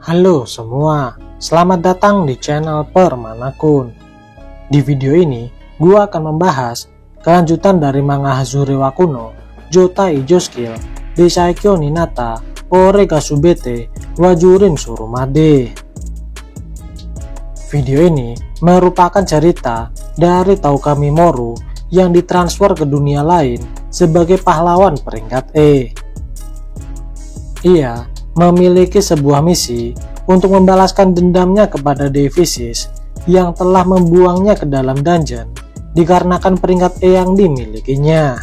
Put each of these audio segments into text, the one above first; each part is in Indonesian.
Halo semua, selamat datang di channel Permanakun. Di video ini, gua akan membahas kelanjutan dari manga Hazure wa Kuno, Joutai Skill, Desaikyo Ninata, Ore ga Subete, wa Jurin Surumade. Video ini merupakan cerita dari Touka Mimoru yang ditransfer ke dunia lain sebagai pahlawan peringkat E. Ia memiliki sebuah misi untuk membalaskan dendamnya kepada Devisis yang telah membuangnya ke dalam dungeon dikarenakan peringkat E yang dimilikinya.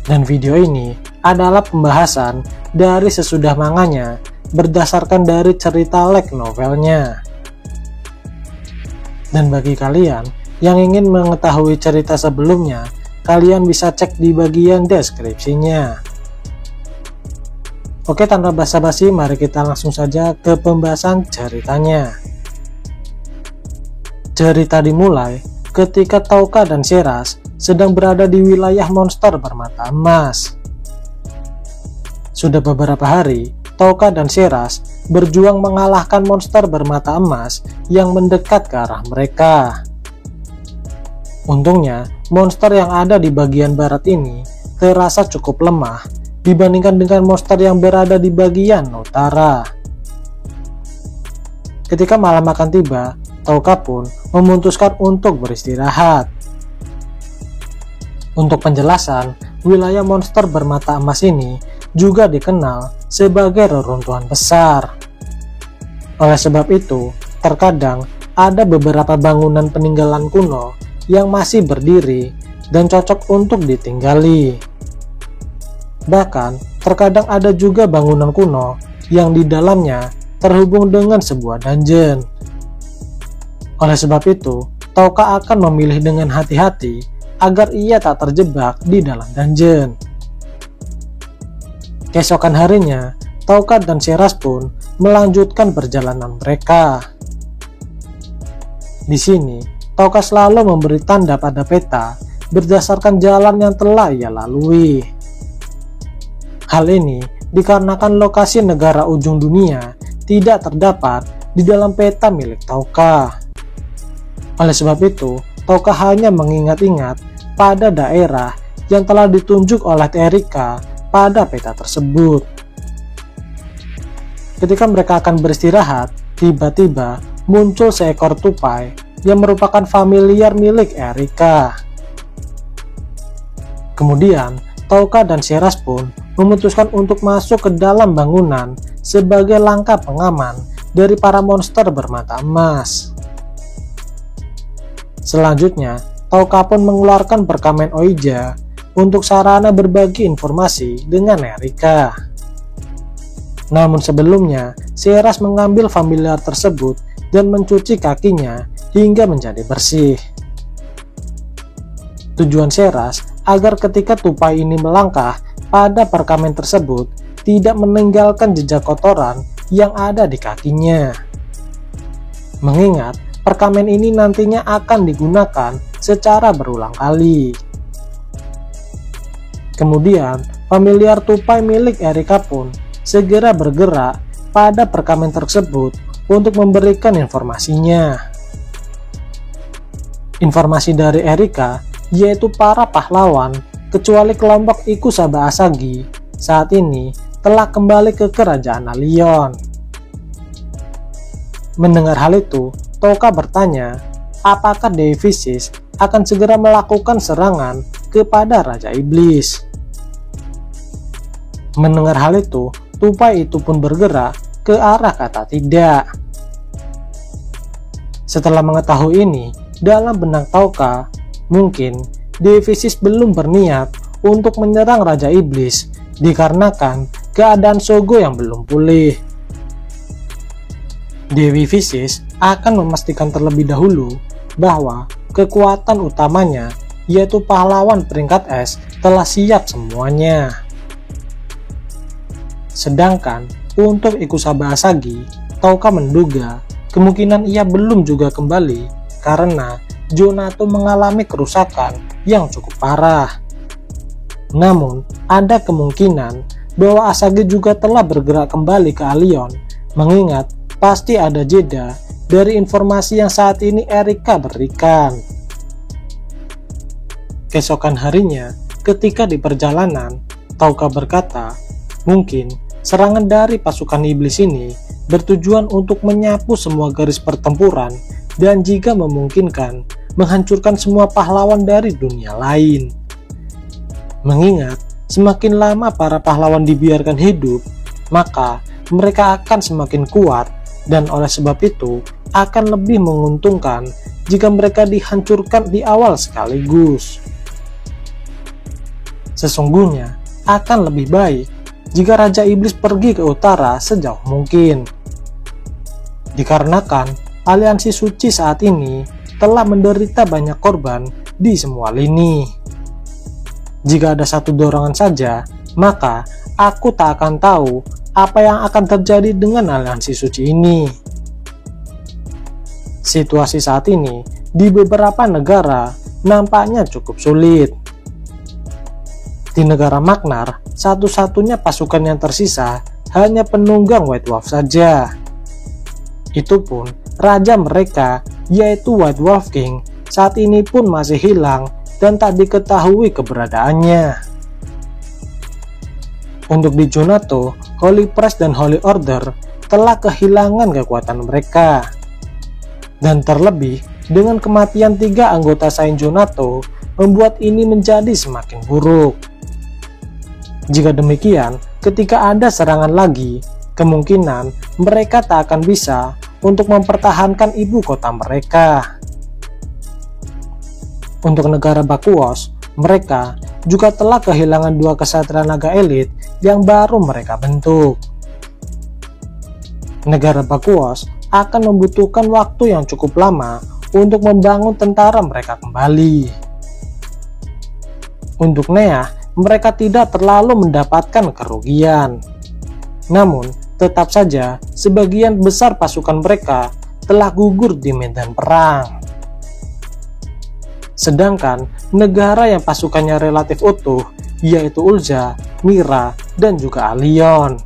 Dan video ini adalah pembahasan dari sesudah manganya berdasarkan dari cerita light novelnya. Dan bagi kalian yang ingin mengetahui cerita sebelumnya, kalian bisa cek di bagian deskripsinya. Oke, tanpa basa-basi, mari kita langsung saja ke pembahasan ceritanya. Cerita dimulai ketika Touka dan Sheras sedang berada di wilayah monster bermata emas. Sudah beberapa hari, Touka dan Sheras berjuang mengalahkan monster bermata emas yang mendekat ke arah mereka. Untungnya, monster yang ada di bagian barat ini terasa cukup lemah dibandingkan dengan monster yang berada di bagian utara. Ketika malam makan tiba, Touka pun memutuskan untuk beristirahat. Untuk penjelasan, wilayah monster bermata emas ini juga dikenal sebagai reruntuhan besar. Oleh sebab itu, terkadang ada beberapa bangunan peninggalan kuno yang masih berdiri dan cocok untuk ditinggali. Bahkan, terkadang ada juga bangunan kuno yang di dalamnya terhubung dengan sebuah dungeon. Oleh sebab itu, Touka akan memilih dengan hati-hati agar ia tak terjebak di dalam dungeon. Keesokan harinya, Touka dan Sheras pun melanjutkan perjalanan mereka. Di sini, Touka selalu memberi tanda pada peta berdasarkan jalan yang telah ia lalui. Hal ini dikarenakan lokasi negara ujung dunia tidak terdapat di dalam peta milik Touka. Oleh sebab itu, Touka hanya mengingat-ingat pada daerah yang telah ditunjuk oleh Erika pada peta tersebut. Ketika mereka akan beristirahat, tiba-tiba muncul seekor tupai yang merupakan familiar milik Erika. Kemudian, Touka dan Sheras pun memutuskan untuk masuk ke dalam bangunan sebagai langkah pengaman dari para monster bermata emas. Selanjutnya, Touka pun mengeluarkan perkamen Oija untuk sarana berbagi informasi dengan Erika. Namun sebelumnya, Sheras mengambil familiar tersebut dan mencuci kakinya hingga menjadi bersih. Tujuan Sheras agar ketika tupai ini melangkah pada perkamen tersebut tidak meninggalkan jejak kotoran yang ada di kakinya. Mengingat perkamen ini nantinya akan digunakan secara berulang kali. Kemudian, familiar tupai milik Erika pun segera bergerak pada perkamen tersebut untuk memberikan informasinya. Informasi dari Erika yaitu para pahlawan kecuali kelompok Ikusaba Asagi saat ini telah kembali ke kerajaan Alion. Mendengar hal itu, Touka bertanya apakah Devisis akan segera melakukan serangan kepada Raja Iblis. Mendengar hal itu, tupai itu pun bergerak ke arah kata tidak. Setelah mengetahui ini, dalam benak Touka, mungkin Devisis belum berniat untuk menyerang Raja Iblis dikarenakan keadaan Sogo yang belum pulih. Devisis akan memastikan terlebih dahulu bahwa kekuatan utamanya yaitu pahlawan peringkat S telah siap semuanya. Sedangkan untuk Ikusaba Asagi, Touka menduga kemungkinan ia belum juga kembali karena Jonato mengalami kerusakan yang cukup parah. Namun, ada kemungkinan bahwa Asagi juga telah bergerak kembali ke Allion, mengingat pasti ada jeda dari informasi yang saat ini Erika berikan. Keesokan harinya, ketika di perjalanan, Tauka berkata, mungkin serangan dari pasukan iblis ini bertujuan untuk menyapu semua garis pertempuran dan jika memungkinkan, menghancurkan semua pahlawan dari dunia lain. Mengingat semakin lama para pahlawan dibiarkan hidup, maka mereka akan semakin kuat dan oleh sebab itu akan lebih menguntungkan jika mereka dihancurkan di awal sekaligus. Sesungguhnya akan lebih baik jika Raja Iblis pergi ke utara sejauh mungkin. Dikarenakan aliansi suci saat ini telah menderita banyak korban di semua lini. Jika ada satu dorongan saja, maka aku tak akan tahu apa yang akan terjadi dengan aliansi suci ini. Situasi saat ini di beberapa negara nampaknya cukup sulit. Di negara Magnar, satu-satunya pasukan yang tersisa hanya penunggang White Wolf saja. Itu pun raja mereka, yaitu White Wolf King, saat ini pun masih hilang dan tak diketahui keberadaannya. Untuk di Jonato, Holy Press dan Holy Order telah kehilangan kekuatan mereka. Dan terlebih, dengan kematian 3 anggota Saint Jonato, membuat ini menjadi semakin buruk. Jika demikian, ketika ada serangan lagi, kemungkinan mereka tak akan bisa untuk mempertahankan ibu kota mereka. Untuk negara Bakuos, mereka juga telah kehilangan 2 kesatria naga elit yang baru mereka bentuk. Negara Bakuos akan membutuhkan waktu yang cukup lama untuk membangun tentara mereka kembali. Untuk Nea, mereka tidak terlalu mendapatkan kerugian. Namun, tetap saja sebagian besar pasukan mereka telah gugur di medan perang. Sedangkan negara yang pasukannya relatif utuh, yaitu Ulza, Mira, dan juga Allion.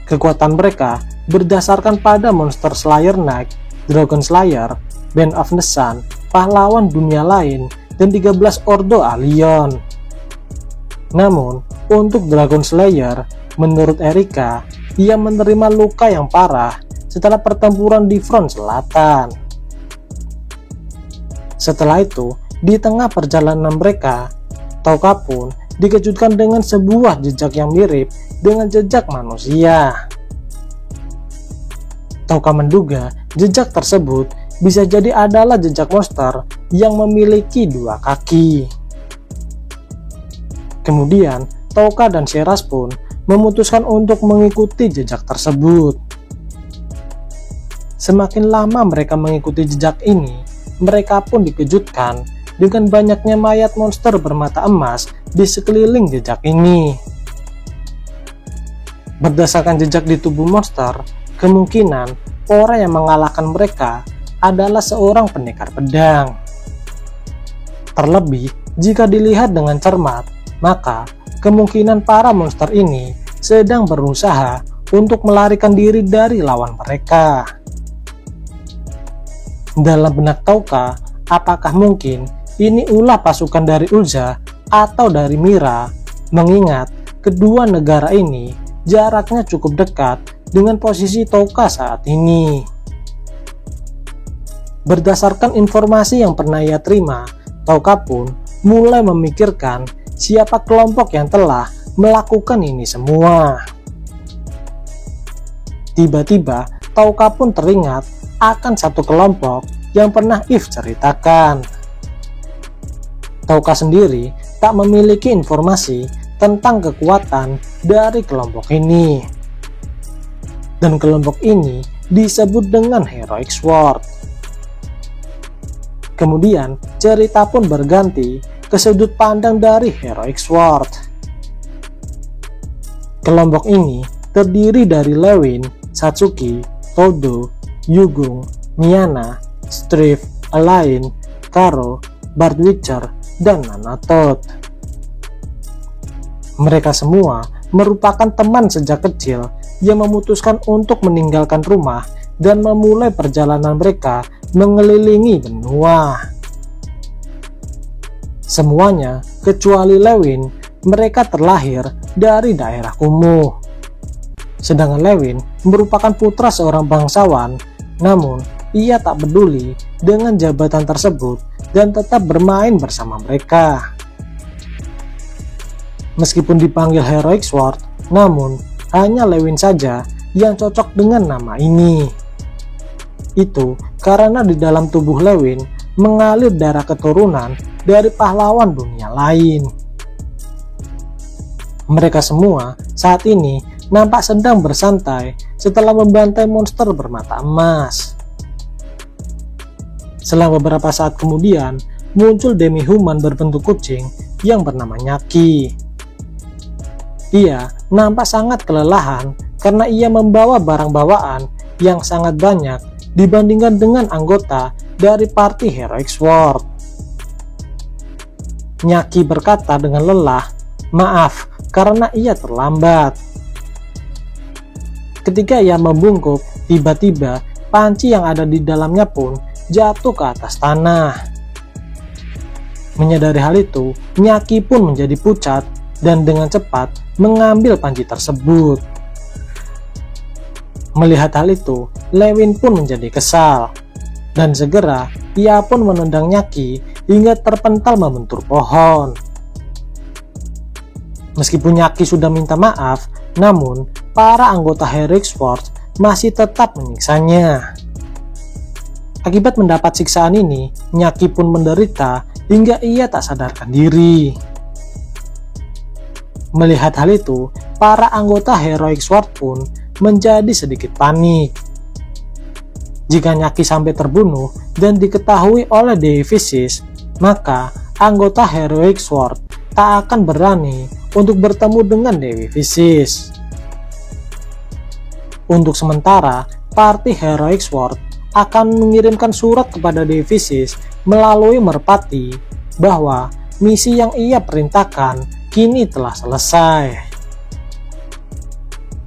Kekuatan mereka berdasarkan pada Monster Slayer Knight, Dragon Slayer, Band of the Sun, pahlawan dunia lain, dan 13 Ordo Allion. Namun, untuk Dragon Slayer, menurut Erika, ia menerima luka yang parah setelah pertempuran di front selatan. Setelah itu, di tengah perjalanan mereka, Tauka pun dikejutkan dengan sebuah jejak yang mirip dengan jejak manusia. Tauka menduga jejak tersebut bisa jadi adalah jejak monster yang memiliki 2 kaki. Kemudian, Tauka dan Sheras pun memutuskan untuk mengikuti jejak tersebut. Semakin lama mereka mengikuti jejak ini, mereka pun dikejutkan dengan banyaknya mayat monster bermata emas di sekeliling jejak ini. Berdasarkan jejak di tubuh monster, kemungkinan orang yang mengalahkan mereka adalah seorang pendekar pedang. Terlebih, jika dilihat dengan cermat, maka kemungkinan para monster ini sedang berusaha untuk melarikan diri dari lawan mereka. Dalam benak Tauka, apakah mungkin ini ulah pasukan dari Ulza atau dari Mira, mengingat kedua negara ini jaraknya cukup dekat dengan posisi Tauka saat ini. Berdasarkan informasi yang pernah ia terima, Tauka pun mulai memikirkan siapa kelompok yang telah melakukan ini semua. Tiba-tiba, Tauka pun teringat akan satu kelompok yang pernah If ceritakan. Tauka sendiri tak memiliki informasi tentang kekuatan dari kelompok ini. Dan kelompok ini disebut dengan Heroic Sword. Kemudian cerita pun berganti ke sudut pandang dari Heroic Sword. Kelompok ini terdiri dari Lewin, Satsuki, Todo, Yugung, Miana, Strife, Alain, Karo, Bard Witcher, dan Nanatot. Mereka semua merupakan teman sejak kecil yang memutuskan untuk meninggalkan rumah dan memulai perjalanan mereka mengelilingi benua. Semuanya kecuali Lewin, mereka terlahir dari daerah kumuh. Sedangkan Lewin merupakan putra seorang bangsawan, namun ia tak peduli dengan jabatan tersebut dan tetap bermain bersama mereka. Meskipun dipanggil Heroic Sword, namun hanya Lewin saja yang cocok dengan nama ini. Itu karena di dalam tubuh Lewin mengalir darah keturunan dari pahlawan dunia lain. Mereka semua saat ini nampak sedang bersantai setelah membantai monster bermata emas. Selang beberapa saat kemudian, muncul demi-human berbentuk kucing yang bernama Nyaki. Ia nampak sangat kelelahan karena ia membawa barang bawaan yang sangat banyak dibandingkan dengan anggota dari party Heroic Sword. Nyaki berkata dengan lelah, "Maaf karena ia terlambat." Ketika ia membungkuk, tiba-tiba panci yang ada di dalamnya pun jatuh ke atas tanah. Menyadari hal itu, Nyaki pun menjadi pucat dan dengan cepat mengambil panci tersebut. Melihat hal itu, Lewin pun menjadi kesal, dan segera ia pun menendang Nyaki hingga terpental membentur pohon. Meskipun Nyaki sudah minta maaf, namun para anggota Heroic Sword masih tetap menyiksanya. Akibat mendapat siksaan ini, Nyaki pun menderita hingga ia tak sadarkan diri. Melihat hal itu, para anggota Heroic Sword pun menjadi sedikit panik. Jika Nyaki sampai terbunuh dan diketahui oleh Dewi Vicious, maka anggota Heroic Sword tak akan berani untuk bertemu dengan Dewi Vicious. Untuk sementara, party Heroic Sword akan mengirimkan surat kepada Dewi Vicious melalui Merpati bahwa misi yang ia perintahkan kini telah selesai.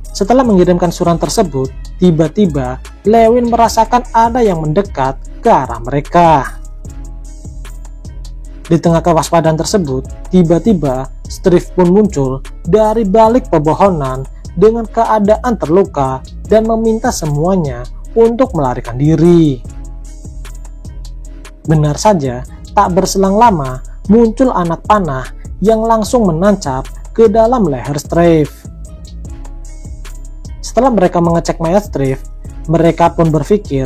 Setelah mengirimkan surat tersebut, tiba-tiba Lewin merasakan ada yang mendekat ke arah mereka. Di tengah kewaspadaan tersebut, tiba-tiba Strife pun muncul dari balik pepohonan dengan keadaan terluka dan meminta semuanya untuk melarikan diri. Benar saja, tak berselang lama muncul anak panah yang langsung menancap ke dalam leher Strife. Setelah mereka mengecek mayat Strife, mereka pun berpikir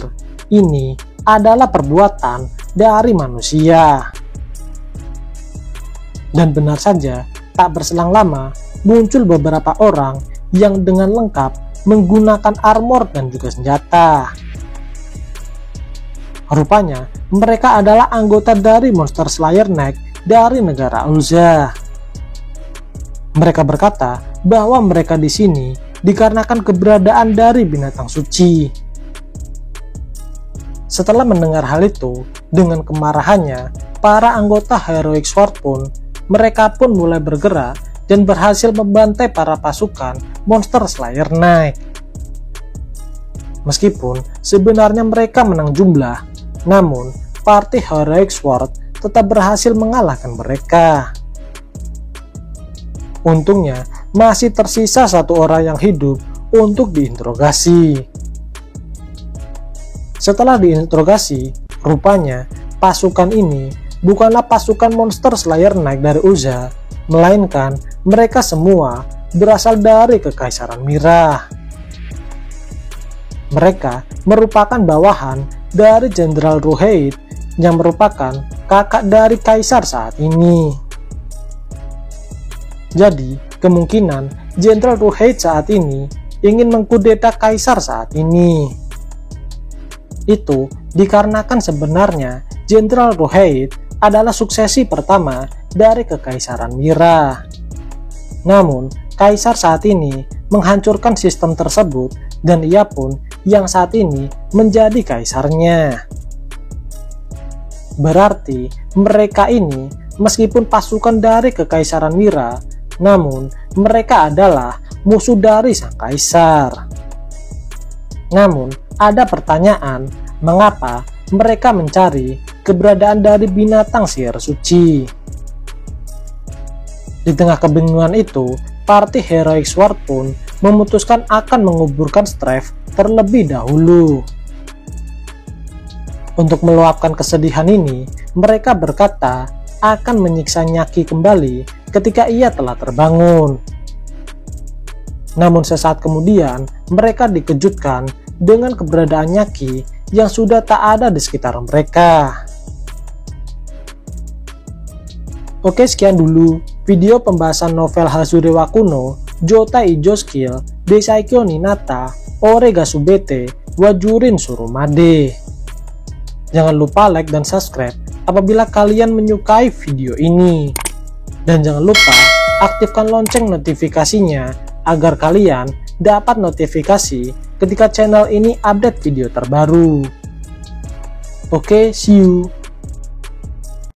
ini adalah perbuatan dari manusia. Dan benar saja, tak berselang lama muncul beberapa orang yang dengan lengkap menggunakan armor dan juga senjata. Rupanya mereka adalah anggota dari Monster Slayer Neck dari negara Ulza. Mereka berkata bahwa mereka di sini dikarenakan keberadaan dari binatang suci. Setelah mendengar hal itu, dengan kemarahannya, para anggota Heroic Sword pun mulai bergerak dan berhasil membantai para pasukan Monster Slayer Neck. Meskipun sebenarnya mereka menang jumlah, namun party Heroic Sword tetap berhasil mengalahkan mereka. Untungnya masih tersisa satu orang yang hidup untuk diinterogasi. Setelah diinterogasi, rupanya pasukan ini bukanlah pasukan Monster Slayer Neck dari Ulza, melainkan mereka semua berasal dari Kekaisaran Mirrah. Mereka merupakan bawahan dari Jenderal Ruhait yang merupakan kakak dari Kaisar saat ini. Jadi, kemungkinan Jenderal Ruhait saat ini ingin mengkudeta Kaisar saat ini. Itu dikarenakan sebenarnya Jenderal Ruhait adalah suksesi pertama dari Kekaisaran Mirrah. Namun, Kaisar saat ini menghancurkan sistem tersebut dan ia pun yang saat ini menjadi kaisarnya. Berarti mereka ini meskipun pasukan dari Kekaisaran Mirrah, Namun, mereka adalah musuh dari sang kaisar. Namun, ada pertanyaan, mengapa mereka mencari keberadaan dari binatang sihir suci? Di tengah kebingungan itu, parti Heroic Sword pun memutuskan akan menguburkan Strife terlebih dahulu. Untuk meluapkan kesedihan ini, mereka berkata akan menyiksa Nyaki kembali ketika ia telah terbangun. Namun sesaat kemudian, mereka dikejutkan dengan keberadaan Nyaki yang sudah tak ada di sekitar mereka. Oke, sekian dulu video pembahasan novel Hazurewa Kuno, Joutai Ijo Skill, Desaikyo Ninata, Orega Subete, Wajurin Surumade. Jangan lupa like dan subscribe apabila kalian menyukai video ini. Dan jangan lupa aktifkan lonceng notifikasinya agar kalian dapat notifikasi ketika channel ini update video terbaru. Oke, see you.